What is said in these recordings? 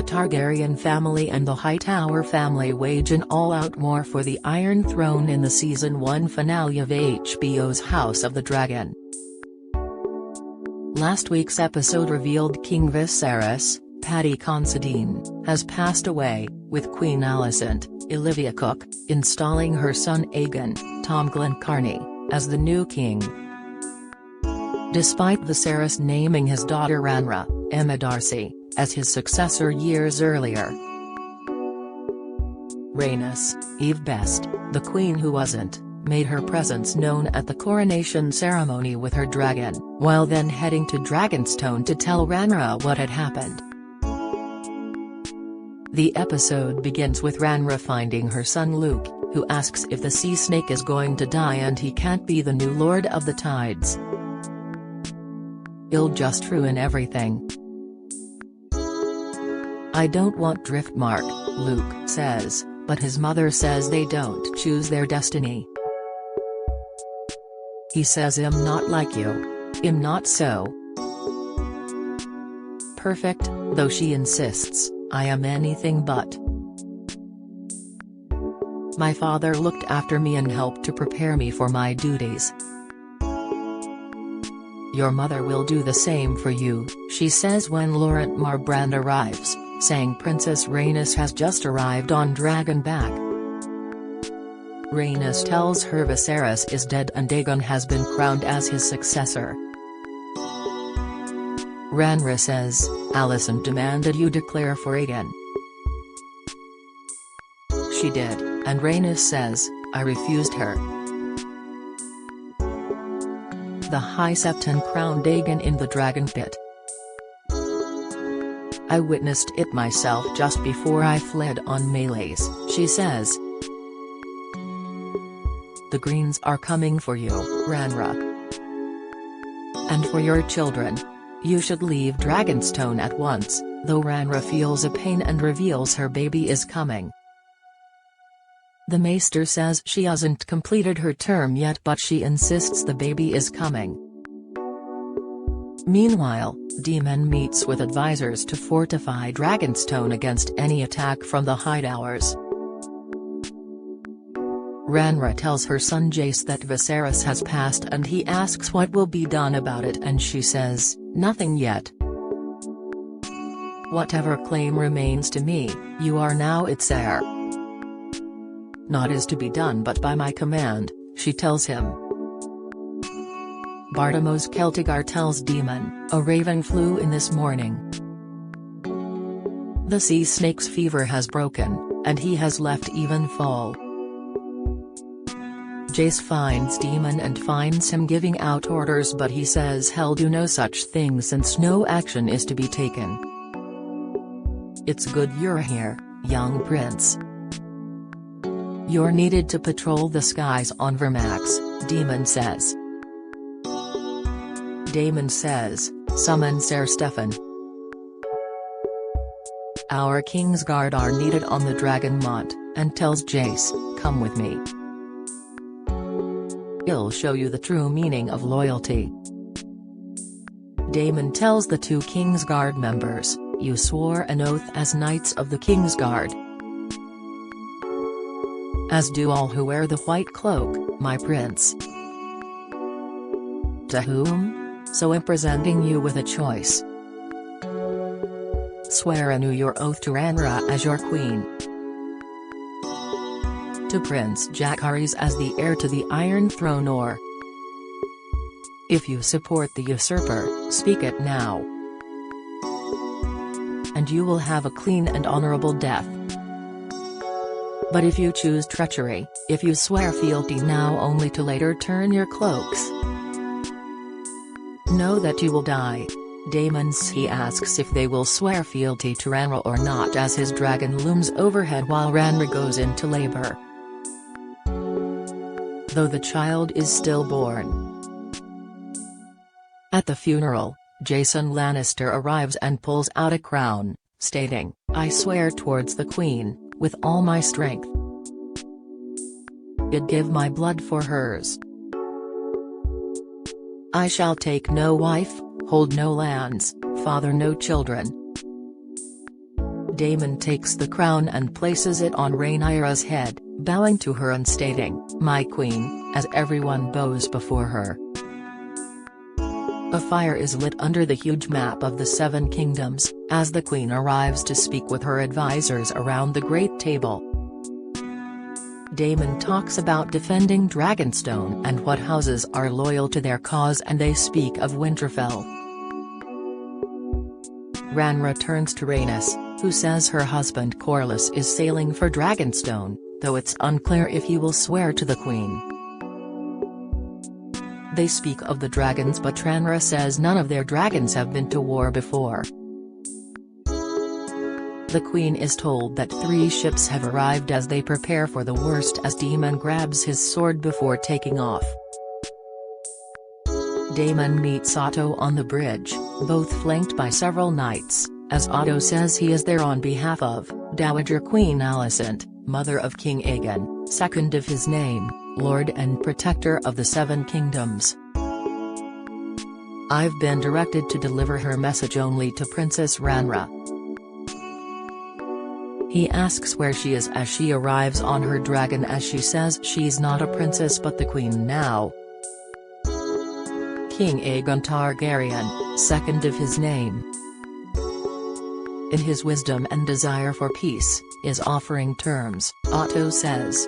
the Targaryen family and the Hightower family wage an all-out war for the Iron Throne in the Season 1 finale of HBO's House of the Dragon. Last week's episode revealed King Viserys, Paddy Considine, has passed away, with Queen Alicent, Olivia Cook, installing her son Aegon, Tom Glencairn, as the new king. Despite Viserys naming his daughter Rhaenyra, Emma Darcy, as his successor years earlier. Rhaenys, Eve Best, the queen who wasn't, made her presence known at the coronation ceremony with her dragon, while then heading to Dragonstone to tell Rhaenyra what had happened. The episode begins with Rhaenyra finding her son Luke, who asks if the sea snake is going to die and he can't be the new Lord of the Tides. "It'll just ruin everything. I don't want Driftmark," Luke says, but his mother says they don't choose their destiny. He says, "I'm not like you. I'm not so perfect," though she insists, "I am anything but. My father looked after me and helped to prepare me for my duties. Your mother will do the same for you," she says when Laurent Marbrand arrives, saying Princess Rhaenys has just arrived on Dragonback. Rhaenys tells her Viserys is dead and Aegon has been crowned as his successor. Rhaenyra says, "Alicent demanded you declare for Aegon." She did, and Rhaenys says, "I refused her." The High Septon crowned Aegon in the Dragon Pit. "I witnessed it myself just before I fled on Meleys," she says. "The Greens are coming for you, Rhaenyra. And for your children. You should leave Dragonstone at once," though Rhaenyra feels a pain and reveals her baby is coming. The Maester says she hasn't completed her term yet, but she insists the baby is coming. Meanwhile, Daemon meets with advisors to fortify Dragonstone against any attack from the Hightowers. Rhaenyra tells her son Jace that Viserys has passed and he asks what will be done about it, and she says, "Nothing yet. Whatever claim remains to me, you are now its heir. Not is to be done but by my command," she tells him. Bartimos Celtigar tells Daemon, "A raven flew in this morning. The sea snake's fever has broken, and he has left Evenfall." Jace finds Daemon and finds him giving out orders, but he says he'll do no such thing since no action is to be taken. "It's good you're here, young prince. You're needed to patrol the skies on Vermax," Daemon says. Daemon says, "Summon Ser Stefan. Our Kingsguard are needed on the Dragonmont," and tells Jace, "Come with me. I'll show you the true meaning of loyalty." Daemon tells the two Kingsguard members, "You swore an oath as Knights of the Kingsguard. As do all who wear the white cloak, my prince. To whom? So I'm presenting you with a choice. Swear anew your oath to Rhaenyra as your queen. To Prince Jacaerys as the heir to the Iron Throne, or if you support the usurper, speak it now. And you will have a clean and honorable death. But if you choose treachery, if you swear fealty now only to later turn your cloaks, know that you will die." He asks if they will swear fealty to Rhaenyra or not as his dragon looms overhead while Rhaenyra goes into labor. Though the child is stillborn. At the funeral, Jason Lannister arrives and pulls out a crown, stating, "I swear towards the Queen, with all my strength. I'd give my blood for hers. I shall take no wife, hold no lands, father no children." Daemon takes the crown and places it on Rhaenyra's head, bowing to her and stating, "My queen," as everyone bows before her. A fire is lit under the huge map of the Seven Kingdoms, as the queen arrives to speak with her advisors around the great table. Daemon talks about defending Dragonstone and what houses are loyal to their cause, and they speak of Winterfell. Rhaenyra turns to Rhaenys, who says her husband Corlys is sailing for Dragonstone, though it's unclear if he will swear to the queen. They speak of the dragons, but Rhaenyra says none of their dragons have been to war before. The queen is told that 3 ships have arrived as they prepare for the worst, as Daemon grabs his sword before taking off. Daemon meets Otto on the bridge, both flanked by several knights, as Otto says he is there on behalf of Dowager Queen Alicent, mother of King Aegon, second of his name, Lord and Protector of the Seven Kingdoms. I've been directed to deliver her message only to Princess Rhaenyra. He asks where she is as she arrives on her dragon, as she says she's not a princess but the queen now. King Aegon Targaryen, second of his name, in his wisdom and desire for peace, is offering terms, Otto says.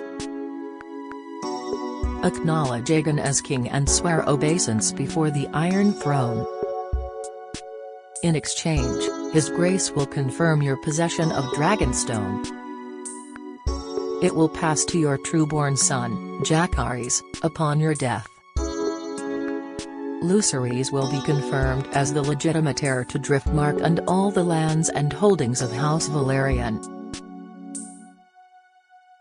Acknowledge Aegon as king and swear obeisance before the Iron Throne. In exchange, His Grace will confirm your possession of Dragonstone. It will pass to your trueborn son, Jacaerys, upon your death. Lucerys will be confirmed as the legitimate heir to Driftmark and all the lands and holdings of House Valyrian.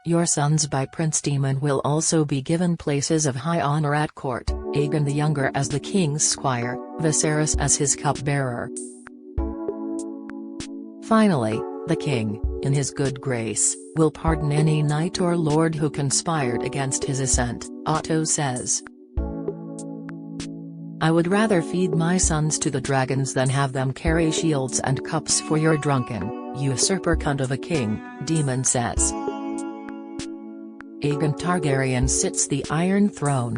Your sons by Prince Daemon will also be given places of high honor at court, Aegon the Younger as the king's squire, Viserys as his cupbearer. Finally, the king, in his good grace, will pardon any knight or lord who conspired against his ascent, Otto says. I would rather feed my sons to the dragons than have them carry shields and cups for your drunken, usurper cunt of a king, Daemon says. Aegon Targaryen sits the Iron Throne.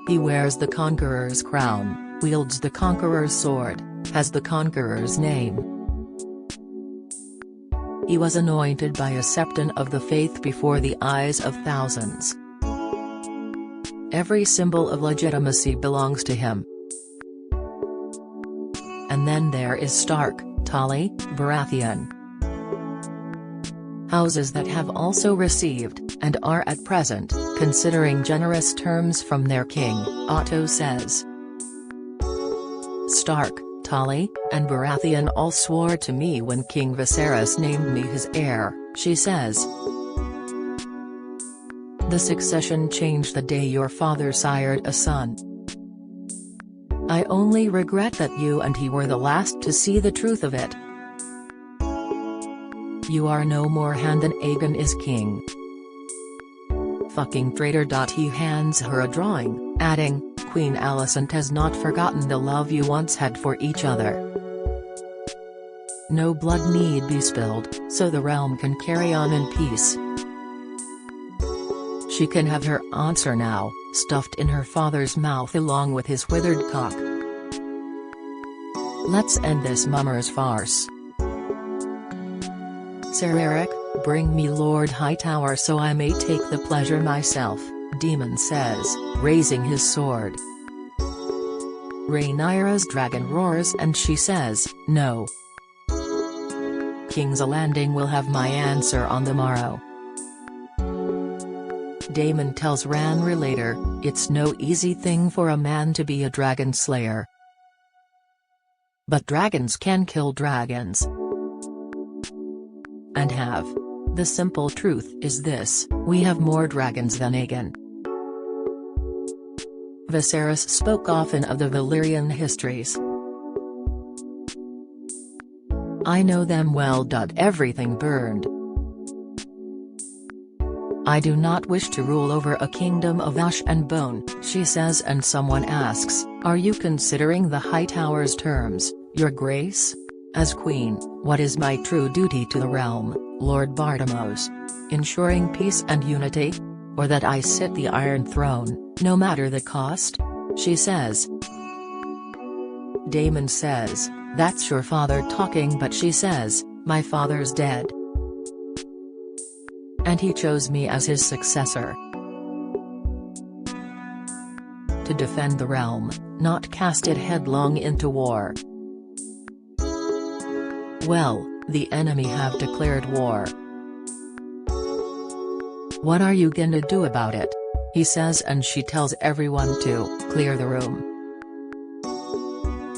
He wears the Conqueror's crown, wields the Conqueror's sword, has the Conqueror's name. He was anointed by a septon of the faith before the eyes of thousands. Every symbol of legitimacy belongs to him. And then there is Stark, Tully, Baratheon. Houses that have also received, and are at present, considering generous terms from their king, Otto says. Stark, Tully, and Baratheon all swore to me when King Viserys named me his heir, she says. The succession changed the day your father sired a son. I only regret that you and he were the last to see the truth of it. You are no more hand than Aegon is king. Fucking traitor. He hands her a drawing, adding, Queen Alicent has not forgotten the love you once had for each other. No blood need be spilled, so the realm can carry on in peace. She can have her answer now, stuffed in her father's mouth along with his withered cock. Let's end this mummer's farce. Sir Eric, bring me Lord Hightower so I may take the pleasure myself, Daemon says, raising his sword. Rhaenyra's dragon roars and she says, no. King's Landing will have my answer on the morrow. Daemon tells Rhaenyra later, it's no easy thing for a man to be a dragon slayer. But dragons can kill dragons. And have. The simple truth is this, we have more dragons than Aegon. Viserys spoke often of the Valyrian histories. I know them well. Everything burned. I do not wish to rule over a kingdom of ash and bone, she says, and someone asks, are you considering the Hightower's terms, your grace? As queen, what is my true duty to the realm, Lord Bartimos? Ensuring peace and unity? Or that I sit the Iron Throne, no matter the cost? She says. Daemon says, that's your father talking, but she says, my father's dead. And he chose me as his successor. To defend the realm, not cast it headlong into war. Well, the enemy have declared war. What are you gonna do about it? He says, and she tells everyone to clear the room.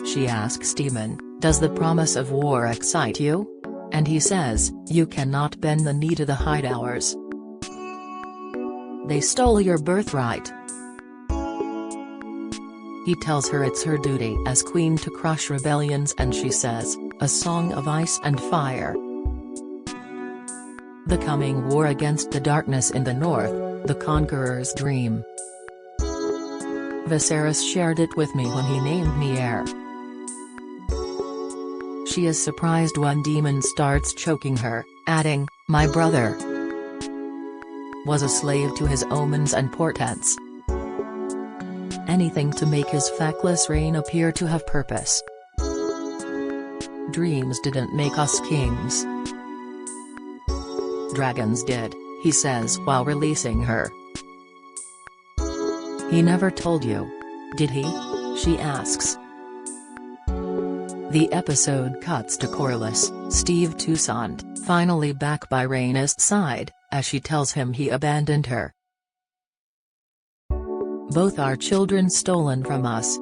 She asks Daemon, does the promise of war excite you? And he says, you cannot bend the knee to the Hightowers. They stole your birthright. He tells her it's her duty as queen to crush rebellions, and she says, a song of ice and fire. The coming war against the darkness in the north, the conqueror's dream. Viserys shared it with me when he named me heir. She is surprised when Daemon starts choking her, adding, my brother was a slave to his omens and portents. Anything to make his feckless reign appear to have purpose. Dreams didn't make us kings. Dragons did, he says while releasing her. He never told you, did he? She asks. The episode cuts to Corlys, Steve Toussaint, finally back by Rhaenys' side, as she tells him he abandoned her. Both our children stolen from us.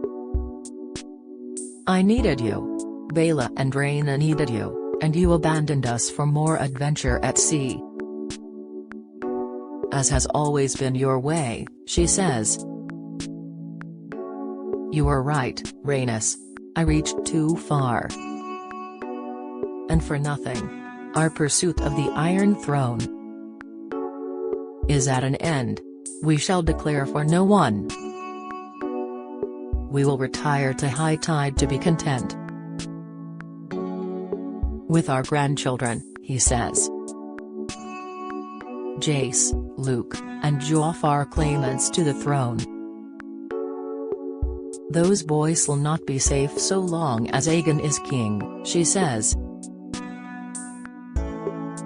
I needed you. Baela and Rhaena needed you, and you abandoned us for more adventure at sea. As has always been your way, she says. You were right, Rhaenys. I reached too far. And for nothing. Our pursuit of the Iron Throne is at an end. We shall declare for no one. We will retire to high tide to be content with our grandchildren, he says. Jace, Luke, and Joffrey claimants to the throne. Those boys will not be safe so long as Aegon is king, she says.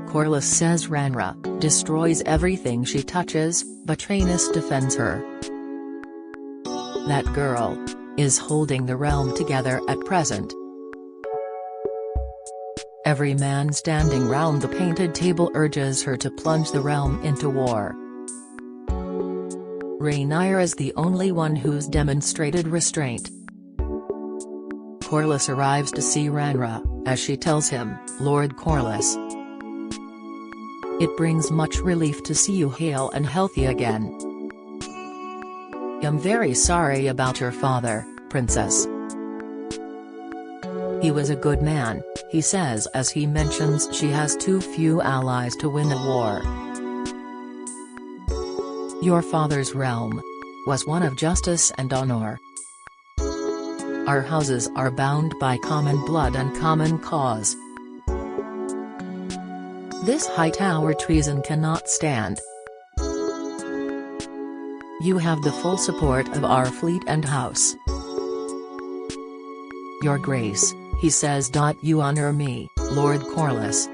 Corlys says Rhaenyra destroys everything she touches, but Rhaenys defends her. That girl is holding the realm together at present. Every man standing round the painted table urges her to plunge the realm into war. Rhaenyra is the only one who's demonstrated restraint. Corlys arrives to see Rhaenyra, as she tells him, Lord Corlys. It brings much relief to see you hale and healthy again. I'm very sorry about your father, Princess. He was a good man, he says as he mentions she has too few allies to win a war. Your father's realm was one of justice and honor. Our houses are bound by common blood and common cause. This Hightower treason cannot stand. You have the full support of our fleet and house. Your Grace, he says. You honor me, Lord Corlys.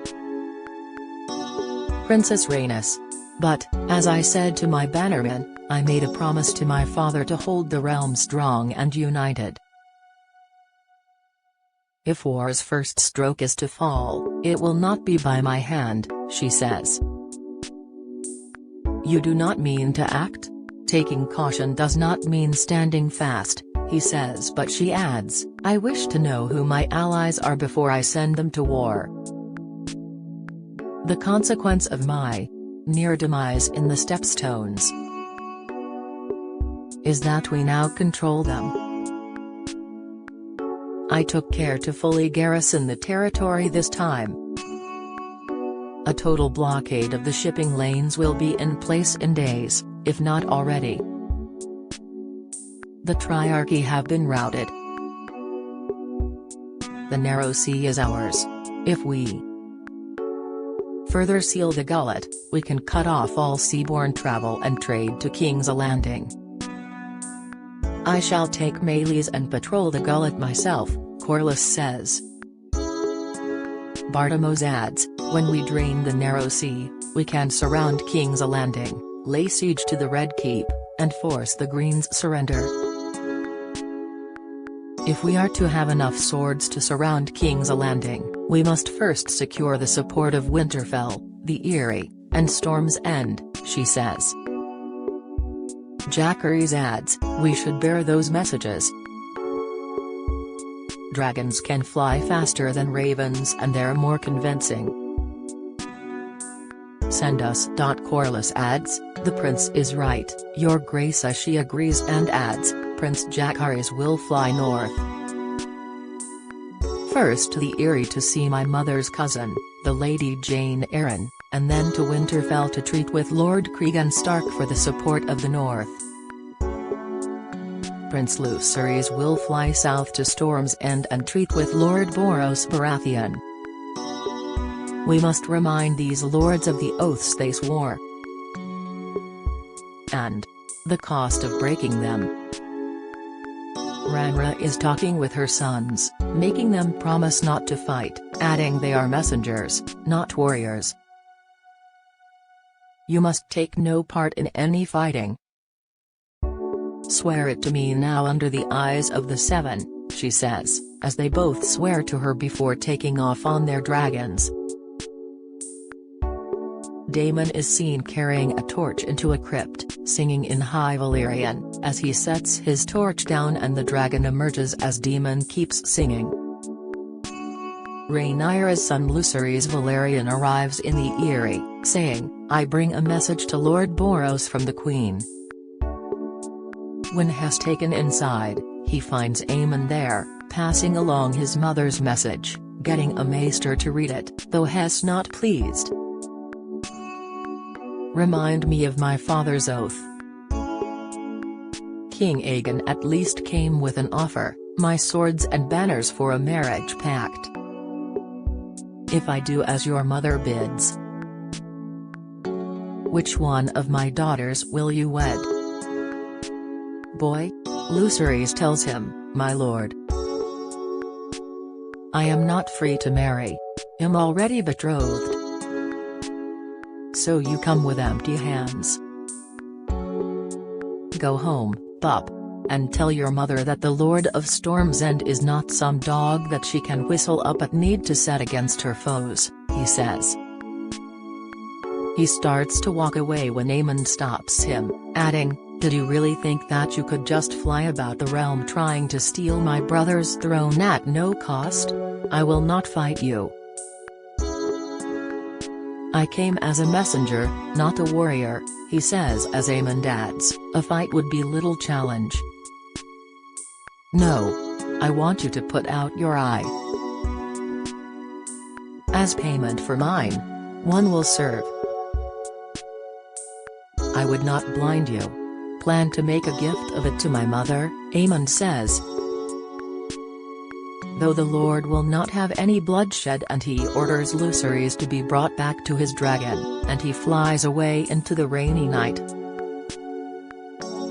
Princess Rhaenys. But, as I said to my bannermen, I made a promise to my father to hold the realm strong and united. If war's first stroke is to fall, it will not be by my hand, she says. You do not mean to act? Taking caution does not mean standing fast, he says, but she adds, I wish to know who my allies are before I send them to war. The consequence of my near demise in the Stepstones is that we now control them. I took care to fully garrison the territory this time. A total blockade of the shipping lanes will be in place in days, if not already. The Triarchy have been routed. The narrow sea is ours. If we further seal the gullet, we can cut off all seaborne travel and trade to King's Landing. I shall take Melees and patrol the gullet myself, Corlys says. Bartimos adds, when we drain the narrow sea, we can surround King's Landing, lay siege to the Red Keep, and force the Greens' surrender. If we are to have enough swords to surround King's Landing, we must first secure the support of Winterfell, the Eyrie, and Storm's End, she says. Jacaerys adds, we should bear those messages. Dragons can fly faster than ravens and they're more convincing. Send us. Corlys adds, the prince is right, your grace. She agrees and adds, Prince Jacaerys will fly north. First to the Eyrie to see my mother's cousin, the Lady Jane Arryn, and then to Winterfell to treat with Lord Cregan Stark for the support of the north. Prince Lucerys will fly south to Storm's End and treat with Lord Boros Baratheon. We must remind these lords of the oaths they swore. And the cost of breaking them. Rhaenyra is talking with her sons, making them promise not to fight, adding they are messengers, not warriors. You must take no part in any fighting. Swear it to me now under the eyes of the seven, she says, as they both swear to her before taking off on their dragons. Daemon is seen carrying a torch into a crypt, singing in High Valyrian, as he sets his torch down and the dragon emerges as Daemon keeps singing. Rhaenyra's son Lucerys Valerian arrives in the Eyrie, saying, I bring a message to Lord Boros from the Queen. When Hess taken inside, he finds Aemon there, passing along his mother's message, getting a maester to read it, though Hess not pleased. Remind me of my father's oath. King Aegon at least came with an offer, my swords and banners for a marriage pact. If I do as your mother bids. Which one of my daughters will you wed? Boy? Lucerys tells him, my lord. I am not free to marry. Am already betrothed. So you come with empty hands. Go home, pup. And tell your mother that the Lord of Storm's End is not some dog that she can whistle up at need to set against her foes, he says. He starts to walk away when Aemon stops him, adding, did you really think that you could just fly about the realm trying to steal my brother's throne at no cost? I will not fight you. I came as a messenger, not a warrior, he says as Aemon adds, a fight would be little challenge. No. I want you to put out your eye. As payment for mine. One will serve. I would not blind you. Plan to make a gift of it to my mother, Aemon says. Though the Lord will not have any bloodshed and he orders Lucerys to be brought back to his dragon, and he flies away into the rainy night.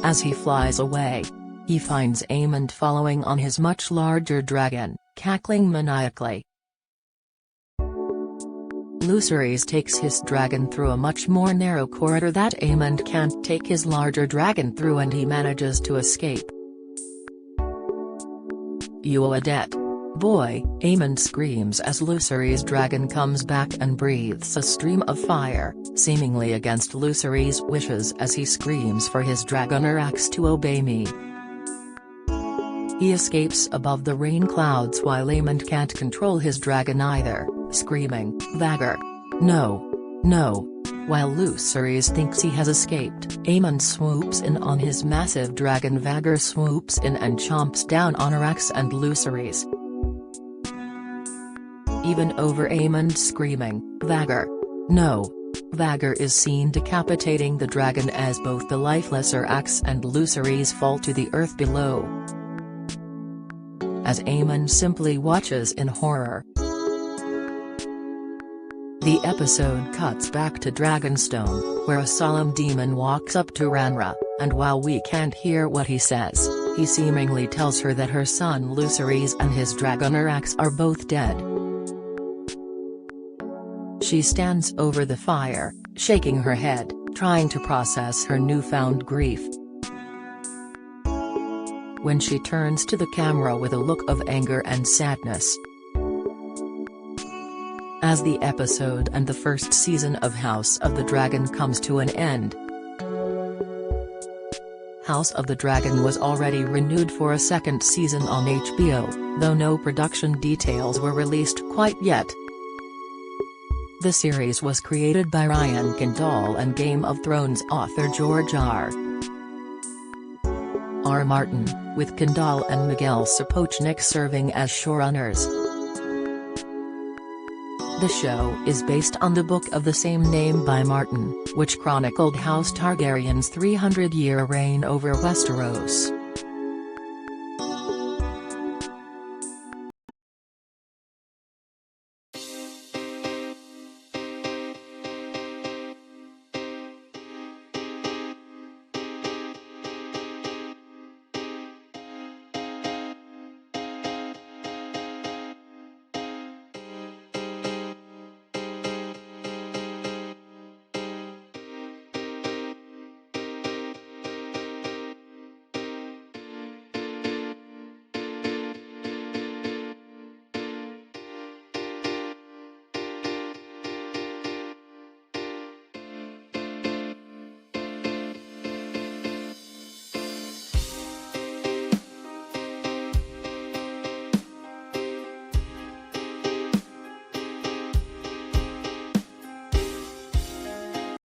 As he flies away, he finds Aemon following on his much larger dragon, cackling maniacally. Lucerys takes his dragon through a much more narrow corridor that Aemon can't take his larger dragon through and he manages to escape. You owe a debt. Boy, Aemon screams as Lucerys' dragon comes back and breathes a stream of fire, seemingly against Lucerys' wishes as he screams for his dragonerax to obey me. He escapes above the rain clouds while Aemon can't control his dragon either, screaming, Vhagar! No! No! While Lucerys thinks he has escaped, Aemon swoops in on his massive dragon. Vhagar swoops in and chomps down on Arax and Lucerys. Even over Aemon screaming, Vhagar! No! Vhagar is seen decapitating the dragon as both the lifeless Arax and Lucerys fall to the earth below. as Aemon simply watches in horror. The episode cuts back to Dragonstone, where a solemn demon walks up to Rhaenyra, and while we can't hear what he says, he seemingly tells her that her son Lucerys and his Dragonerax are both dead. She stands over the fire, shaking her head, trying to process her newfound grief. When she turns to the camera with a look of anger and sadness. As the episode and the first season of House of the Dragon comes to an end. House of the Dragon was already renewed for a second season on HBO, though no production details were released quite yet. The series was created by Ryan Kendall and Game of Thrones author George R. Martin, with Kendall and Miguel Sapochnik serving as showrunners. The show is based on the book of the same name by Martin, which chronicled House Targaryen's 300-year reign over Westeros.